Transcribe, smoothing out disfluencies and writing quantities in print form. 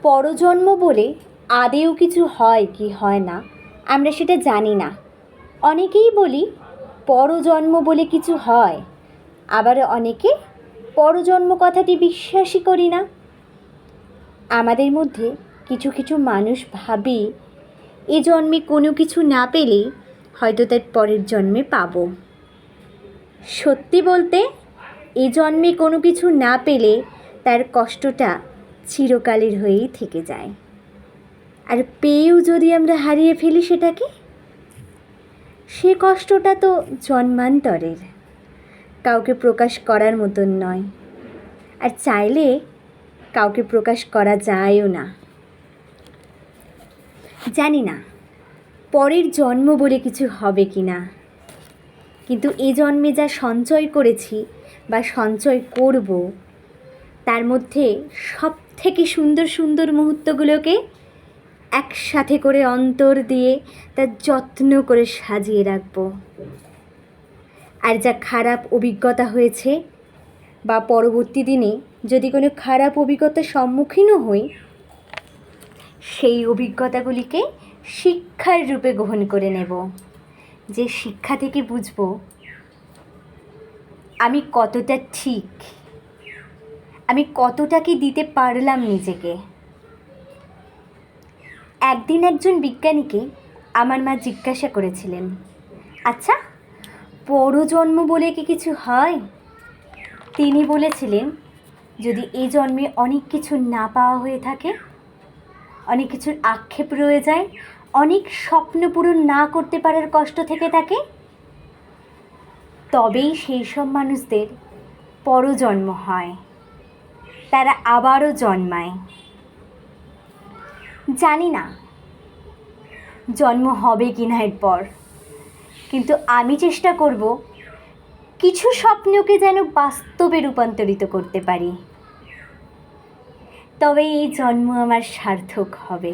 পরজন্ম বলে আদেও কিছু হয় কি হয় না আমরা সেটা জানি না। অনেকেই বলি পরজন্ম বলে কিছু হয়, আবার অনেকে পরজন্ম কথাটি বিশ্বাসই করি না। আমাদের মধ্যে কিছু কিছু মানুষ ভাবি এ জন্মে কোনো কিছু না পেলেই হয়তো তার পরের জন্মে পাবো। সত্যি বলতে এ জন্মে কোনো কিছু না পেলে তার কষ্টটা চিরকালের হয়েই থেকে যায়, আর পেয়েও যদি আমরা হারিয়ে ফেলি সেটাকে, সে কষ্টটা তো জন্মান্তরের, কাউকে প্রকাশ করার মতন নয়, আর চাইলে কাউকে প্রকাশ করা যায়ও না। জানি না পরের জন্ম বলে কিছু হবে কি না, কিন্তু এ জন্মে যা সঞ্চয় করেছি বা সঞ্চয় করব, তার মধ্যে সব থেকে সুন্দর সুন্দর মুহূর্তগুলোকে একসাথে করে অন্তর দিয়ে তার যত্ন করে সাজিয়ে রাখব। আর যা খারাপ অভিজ্ঞতা হয়েছে বা পরবর্তী দিনে যদি কোনো খারাপ অভিজ্ঞতার সম্মুখীনও হই, সেই অভিজ্ঞতাগুলিকে শিক্ষার রূপে গ্রহণ করে নেব, যে শিক্ষা থেকে বুঝব আমি কতটা ঠিক, আমি কতটা কি দিতে পারলাম নিজেকে। একদিন একজন বিজ্ঞানীকে আমার মা জিজ্ঞাসা করেছিলেন, আচ্ছা পরজন্ম বলে কি কিছু হয়? তিনি বলেছিলেন, যদি এই জন্মে অনেক কিছু না পাওয়া হয়ে থাকে, অনেক কিছুর আক্ষেপ রয়ে যায়, অনেক স্বপ্ন পূরণ না করতে পারার কষ্ট থেকে থাকে, তবেই সেই সব মানুষদের পরজন্ম হয়, তারা আবারও জন্মায়। জানি না জন্ম হবে কি না এরপর, কিন্তু আমি চেষ্টা করব কিছু স্বপ্নকে যেন বাস্তবে রূপান্তরিত করতে পারি, তবে এই জন্ম আমার সার্থক হবে।